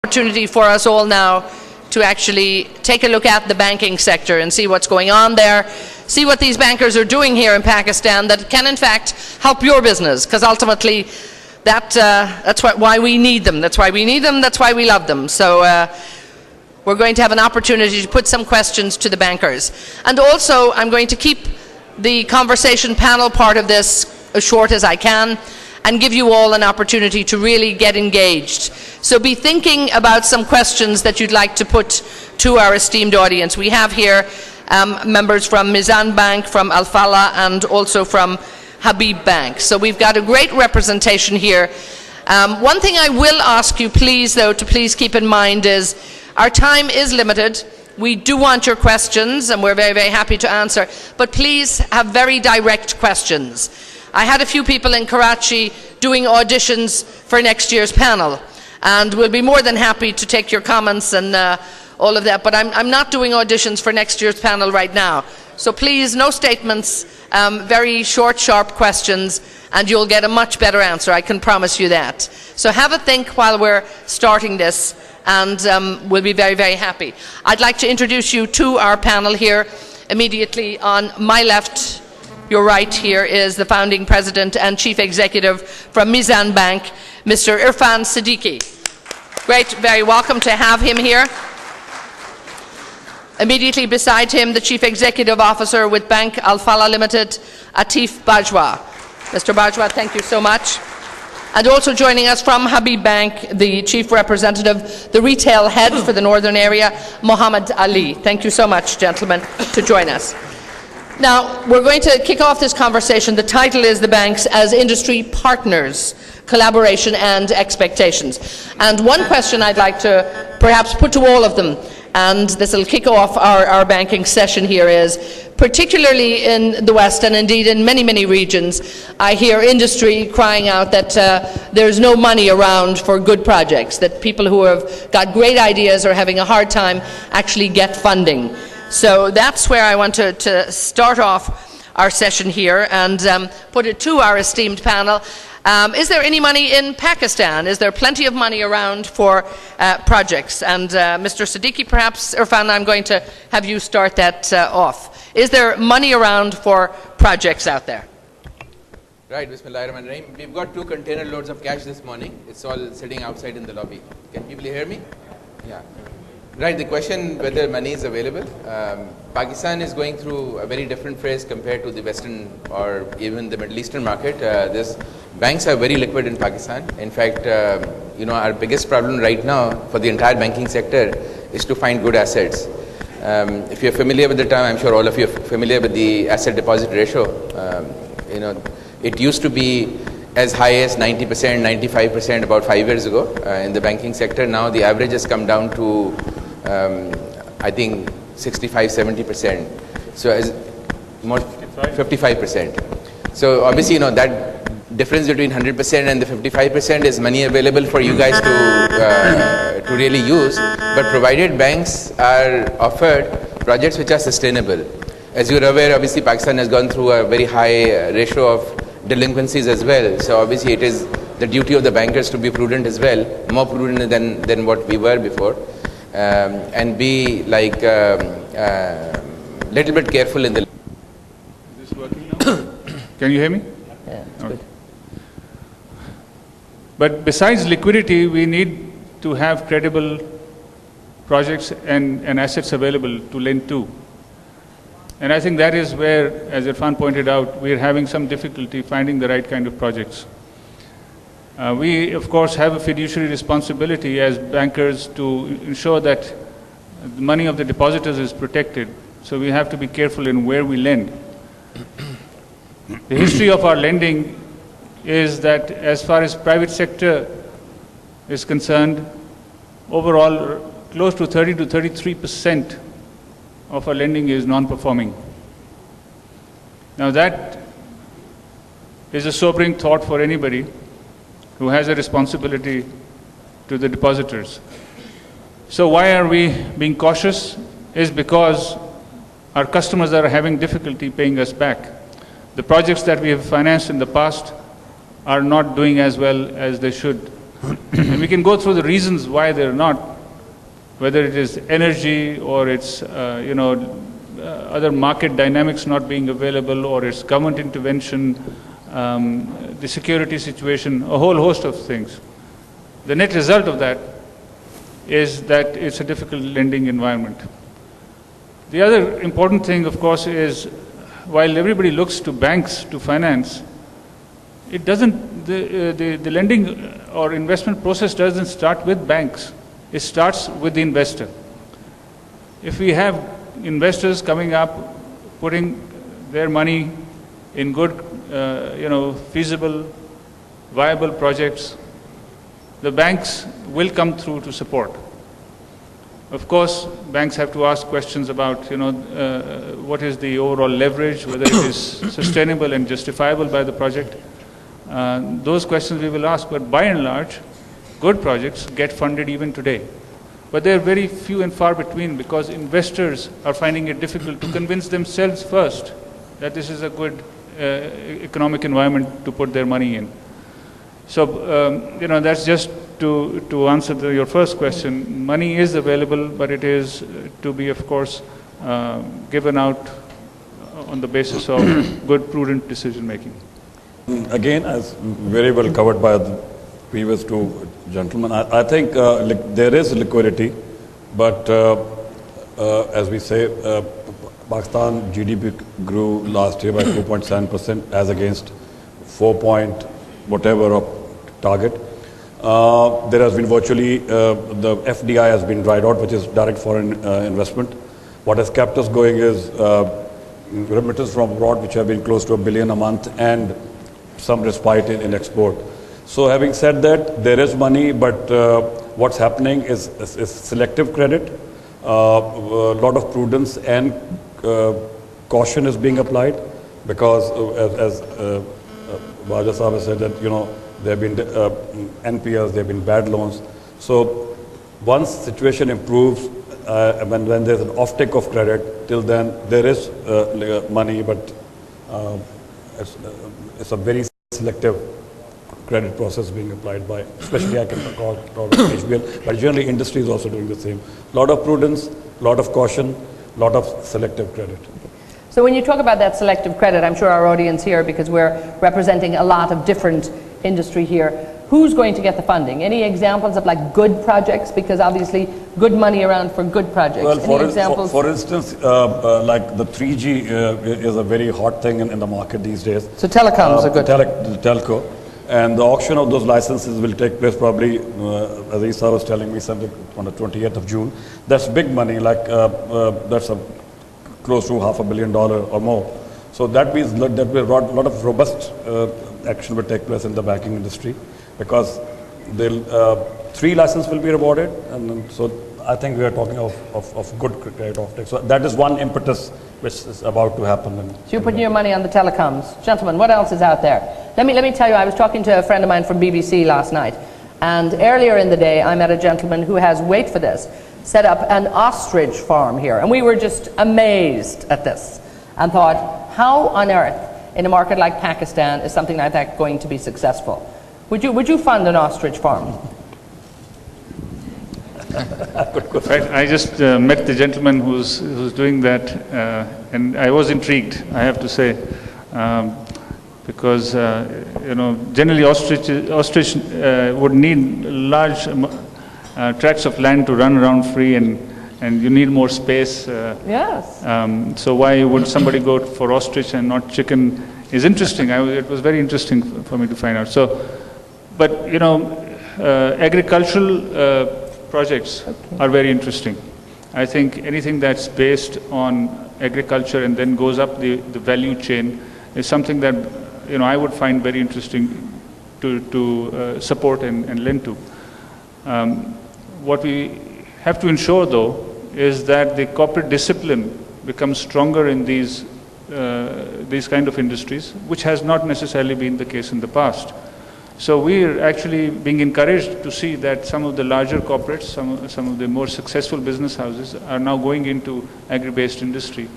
Opportunity for us all now to actually take a look at the banking sector and see what's going on there, see what these bankers are doing here in Pakistan that can in fact help your business, because ultimately that's why we need them. That's why we need them, that's why we love them. So we're going to have an opportunity to put some questions to the bankers. And also I'm going to keep the conversation panel part of this as short as I can and give you all an opportunity to really get engaged. So be thinking about some questions that you'd like to put to our esteemed audience. We have here members from Mizan Bank, from Al Falah, and also from Habib Bank. So we've got a great representation here. One thing I will ask you, please, though, to please keep in mind is our time is limited. We do want your questions, and we're very, very happy to answer. But please have very direct questions. I had a few people in Karachi doing auditions for next year's panel, and we'll be more than happy to take your comments and all of that, but I'm not doing auditions for next year's panel right now. So please, no statements, very short, sharp questions, and you'll get a much better answer, I can promise you that. So have a think while we're starting this, and we'll be very, very happy. I'd like to introduce you to our panel here. Immediately on my left, your right here, is the founding president and chief executive from Mizan Bank, Mr. Irfan Siddiqui. Great, very welcome to have him here. Immediately beside him, the chief executive officer with Bank Al Falah Limited, Atif Bajwa. Mr. Bajwa, thank you so much. And also joining us from Habib Bank, the chief representative, the retail head for the northern area, Mohammed Ali. Thank you so much, gentlemen, to join us. Now, we're going to kick off this conversation. The title is The Banks as Industry Partners, Collaboration and Expectations. And one question I'd like to perhaps put to all of them, and this will kick off our banking session here, is particularly in the West and indeed in many, many regions, I hear industry crying out that there's no money around for good projects, that people who have got great ideas are having a hard time actually get funding. So that's where I want to start off our session here and put it to our esteemed panel. Is there any money in Pakistan? Is there plenty of money around for projects? And Mr. Siddiqui, perhaps, Irfan, I'm going to have you start that off. Is there money around for projects out there? Right, Bismillahirrahmanirrahim. We've got 2 container loads of cash this morning. It's all sitting outside in the lobby. Can people hear me? Yeah. Right, the question whether money is available. Pakistan is going through a very different phase compared to the Western or even the Middle Eastern market. Banks are very liquid in Pakistan. In fact, our biggest problem right now for the entire banking sector is to find good assets. If you're familiar with the term, I'm sure all of you are familiar with the asset deposit ratio. It used to be as high as 90%, 95% about 5 years ago in the banking sector. Now the average has come down to, I think, 65, 70%. So as more 55%. So obviously, that difference between 100% and the 55% is money available for you guys to really use. But provided banks are offered projects which are sustainable. As you're aware, obviously Pakistan has gone through a very high ratio of delinquencies as well. So obviously it is the duty of the bankers to be prudent as well, more prudent than what we were before, and be like little bit careful in the. Is this working now? Can you hear me? Yeah, it's okay. Good. But besides liquidity, we need to have credible projects and assets available to lend to. And I think that is where, as Irfan pointed out, we are having some difficulty finding the right kind of projects. We, of course, have a fiduciary responsibility as bankers to ensure that the money of the depositors is protected. So we have to be careful in where we lend. The history of our lending is that as far as private sector is concerned, overall close to 30 to 33% of our lending is non-performing. Now that is a sobering thought for anybody who has a responsibility to the depositors. So why are we being cautious? Is because our customers are having difficulty paying us back. The projects that we have financed in the past are not doing as well as they should. And we can go through the reasons why they're not, whether it is energy or it's, other market dynamics not being available, or it's government intervention, the security situation, a whole host of things. The net result of that is that it's a difficult lending environment. The other important thing, of course, is while everybody looks to banks to finance, it doesn't, the lending or investment process doesn't start with banks. It starts with the investor. If we have investors coming up, putting their money in good, feasible, viable projects, the banks will come through to support. Of course, banks have to ask questions about, what is the overall leverage, whether it is sustainable and justifiable by the project. Those questions we will ask, but by and large, good projects get funded even today. But they are very few and far between, because investors are finding it difficult to convince themselves first that this is a good economic environment to put their money in. So, that's just to answer your first question. Money is available, but it is to be, of course, given out on the basis of good, prudent decision making. Again, as very well covered by the previous two gentlemen, I think there is liquidity, but as we say, Pakistan GDP grew last year by 2.7% as against 4 point whatever of target. There has been virtually, the FDI has been dried out, which is direct foreign investment. What has kept us going is remittances from abroad, which have been close to $1 billion a month, and some respite in export. So having said that, there is money, but what's happening is selective credit. A lot of prudence and caution is being applied, because as Baja Sahab has said that, there have been NPLs, there have been bad loans. So once situation improves, when there's an offtake of credit, till then there is money, but it's a very selective credit process being applied by, especially I can call HBL, but generally industry is also doing the same. A lot of prudence, a lot of caution, a lot of selective credit. So when you talk about that selective credit, I'm sure our audience here, because we're representing a lot of different industry here, who's going to get the funding? Any examples of like good projects? Because obviously good money around for good projects. Well, for instance, like the 3G is a very hot thing in the market these days. So telecoms are good. Telco. And the auction of those licenses will take place probably, as Isa was telling me, something on the 28th of June. That's big money, like that's close to $500 million or more. So that means that a lot of robust action will take place in the banking industry, because 3 licenses will be rewarded, and so I think we are talking of good credit offtake. So that is one impetus which is about to happen. So you're putting your money on the telecoms. Gentlemen, what else is out there? Let me tell you, I was talking to a friend of mine from BBC last night, and earlier in the day I met a gentleman who has, wait for this, set up an ostrich farm here, and we were just amazed at this and thought, how on earth in a market like Pakistan is something like that going to be successful? Would you fund an ostrich farm? I just met the gentleman who's doing that, and I was intrigued, I have to say, because generally ostrich would need large tracts of land to run around free, and you need more space. Yes. So why would somebody go for ostrich and not chicken is interesting. It was very interesting for me to find out. So, but agricultural projects are very interesting. I think anything that's based on agriculture and then goes up the value chain is something that I would find very interesting to support and lend to. What we have to ensure, though, is that the corporate discipline becomes stronger in these kind of industries, which has not necessarily been the case in the past. So we're actually being encouraged to see that some of the larger corporates, some of the more successful business houses are now going into agri-based industry